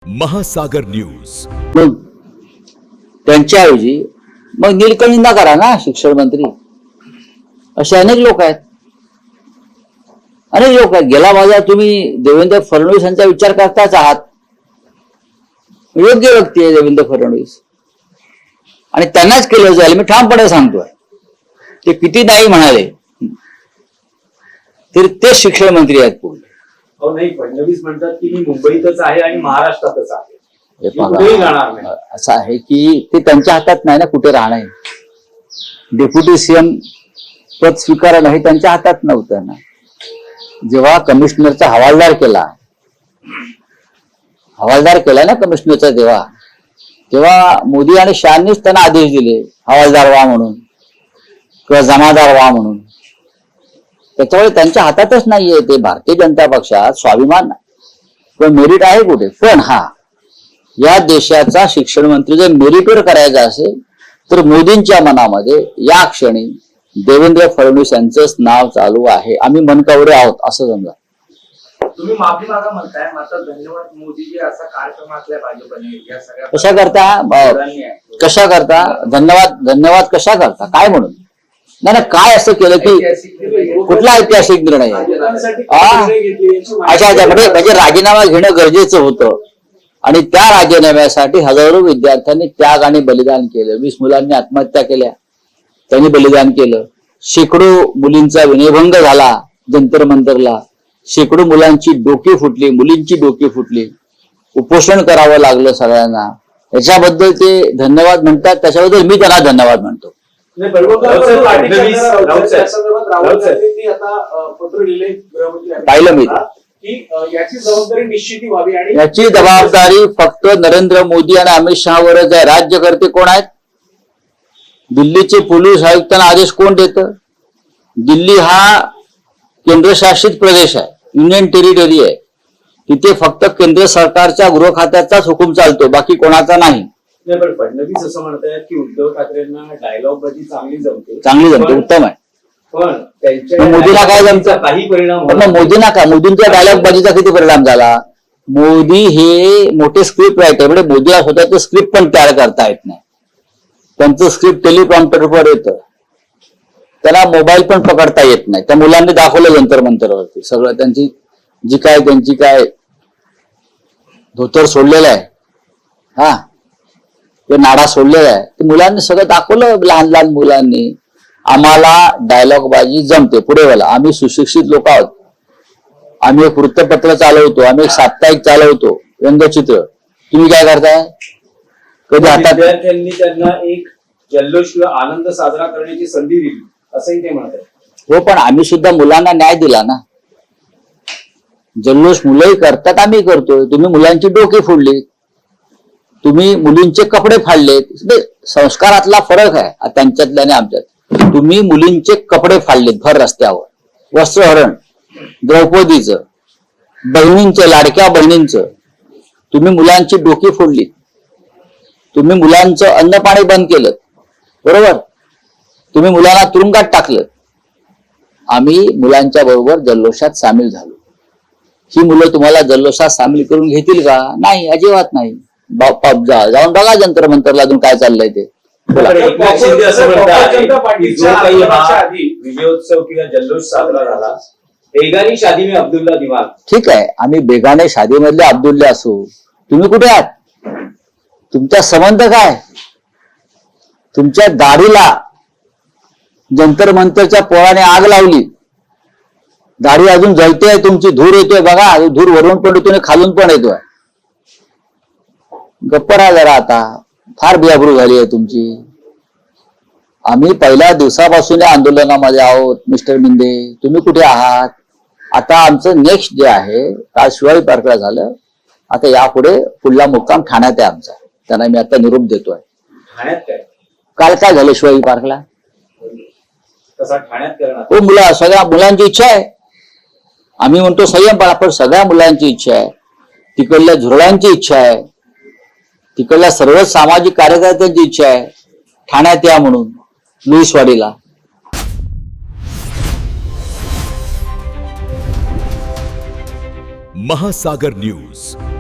महासागर न्यूज। मग त्यांच्याऐवजी मग नीलकंठींना करा ना शिक्षण मंत्री। असे अनेक लोक आहेत, अनेक लोक आहेत। गेला माझा तुम्ही देवेंद्र फडणवीस यांचा विचार करताच आहात। योग्य व्यक्ती आहे देवेंद्र फडणवीस आणि त्यांनाच केलं जाईल, मी ठामपणे सांगतोय। ते किती नाही म्हणाले तरी ते शिक्षण मंत्री आहेत पुढे। नाही, फडणवीस म्हणतात की मी मुंबईतच आहे आणि महाराष्ट्रातच आहे, हे कुठेही जाणार नाही। असं आहे की ते त्यांच्या हातात नाही ना कुठे राहणार। डेप्युटी सीएम पद स्वीकारणं हे त्यांच्या हातात नव्हतं ना। जेव्हा कमिशनरचा हवालदार केला ना कमिशनरचा, तेव्हा मोदी आणि शहांनीच त्यांना आदेश दिले हवालदार व्हा म्हणून किंवा जमादार व्हा म्हणून। त्याच्यामुळे त्यांच्या हातातच नाहीये ते। भारतीय जनता पक्षात स्वाभिमान पण मेरिट आहे कुठे? पण हा या देशाचा शिक्षण मंत्री जर मेरिटवर करायचा असेल तर मोदींच्या मनामध्ये या क्षणी देवेंद्र फडणवीस यांचंच नाव चालू आहे। आम्ही मनकवरे आहोत असं समजा। तुम्ही माफी मागा म्हणताय, मात्र धन्यवाद मोदीजी असा कार्यक्रम असल्या भाजपने या सगळ्या कशा करता धन्यवाद कशा करता काय म्हणून? नाही काय असं केलं की कुठला ऐतिहासिक निर्णय आहे? अच्छा म्हणजे राजीनामा घेणं गरजेचं होतं आणि त्या राजीनाम्यासाठी हजारो विद्यार्थ्यांनी त्याग आणि बलिदान केलं। 20 मुलांनी आत्महत्या केल्या, त्यांनी बलिदान केलं। शेकडो मुलींचा विनयभंग झाला जंतर मंतरला, शेकडो मुलांची डोकी फुटली, मुलींची डोकी फुटली, उपोषण करावं लागलं सगळ्यांना। याच्याबद्दल ते धन्यवाद म्हणतात, त्याच्याबद्दल मी त्यांना धन्यवाद म्हणतो। पाहिलं मी याची जबाबदारी निश्चिती व्हावी आणि याची जबाबदारी फक्त नरेंद्र मोदी आणि अमित शहावरच आहे। राज्यकर्ते कोण आहेत? दिल्लीचे पोलीस आयुक्तांना आदेश कोण देतं? दिल्ली हा केंद्रशासित प्रदेश आहे, युनियन टेरिटरी आहे। तिथे फक्त केंद्र सरकारच्या गृह खात्याचाच हुकूम चालतो, बाकी कोणाचा नाही। पण फडणवीस असं म्हणतात की उद्धव ठाकरेंना डायलॉग बाजी चांगली जमते, उत्तम आहे। पण त्यांच्या मोदीला काय जमतं? काही परिणाम मोदींना काय? मोदींच्या डायलॉग बाजीचा किती परिणाम झाला? मोदी हे मोठे स्क्रिप्ट रायटर, म्हणजे मोदीला स्वतःचं स्क्रिप्ट पण तयार करता येत नाही। त्यांचं स्क्रिप्ट टेलिप्रॉम्प्टरवर येतं, त्याला मोबाईल पण पकडता येत नाही। त्या मुलांनी दाखवलं जंतर मंतरवरती सगळं त्यांची काय धोतर सोडलेलं आहे, हा ते नाडा सोडलेला आहे, ते मुलांनी सगळं दाखवलं। लहान मुलांनी आम्हाला डायलॉग बाजी जमते। पुढे बोला, आम्ही सुशिक्षित लोक आहोत, आम्ही एक वृत्तपत्र चालवतो, आम्ही एक साप्ताहिक चालवतो, व्यंगचित्र। तुम्ही काय करताय? कधी हातात विद्यार्थ्यांनी त्यांना एक जल्लोष किंवा आनंद साजरा करण्याची संधी दिली असंही ते म्हणतात। हो, पण आम्ही सुद्धा मुलांना न्याय दिला ना। जल्लोष मुलंही करतात, आम्ही करतोय। तुम्ही मुलांची डोकी फोडली, तुम्ही मुलींचे कपडे फाडलेत। संस्कारातला फरक आहे त्यांच्यातल्या आणि आमच्यात। तुम्ही मुलींचे कपडे फाडलेत भर रस्त्यावर, वस्त्रहरण, द्रौपदीचं, बहिणींचं, लाडक्या बहिणींचं। तुम्ही मुलांची डोकी फोडली, तुम्ही मुलांचं अन्न पाणी बंद केलं, बरोबर? तुम्ही मुलांना तुरुंगात टाकलं। आम्ही मुलांच्या बरोबर जल्लोषात सामील झालो। ही मुलं तुम्हाला जल्लोषात सामील करून घेतील का? नाही, अजिबात नाही। जाऊन बघा जंतर मंतरला अजून काय चाललंय ते। विजयोत्सव किंवा जल्लोष साजरा झाला, बेगानी शादी में अब्दुल्ला दिवान। ठीक आहे, आम्ही बेगाने शादी मधले अब्दुल्ले असू, तुम्ही कुठे आहात? तुमचा संबंध काय? तुमच्या दाढीला जंतर मंतरच्या पोळाने आग लावली, दाढी अजून जळते, तुमची धूर येतोय बघा, धूर वरून पण येतोय, खालून पण येतोय। गप्प राहा जरा, आता फार बेअब्रू झाली आहे तुमची। आम्ही पहिल्या दिवसापासून या आंदोलनामध्ये आहोत मिस्टर मिंदे, तुम्ही कुठे आहात? आता आमचं नेक्स्ट जे आहे, काल शिवाजी पार्कला झालं, आता यापुढे पुढला मुक्काम ठाण्यात आहे आमचा। त्यांना मी आता निरोप देतोय। ठाण्यात काय? काल काय झालं शिवाजी पार्कला? तसा ठाण्यात करणार हो, सगळ्या मुलांची इच्छा आहे। आम्ही म्हणतो संयम पाळा, पण सगळ्या मुलांची इच्छा आहे, तिकडल्या झुरळांची इच्छा आहे, तिकडल्या सर्व सामाजिक कार्यकर्त्यांची इच्छा आहे ठाण्यात या म्हणून, लुईसवाडीला। महासागर न्यूज।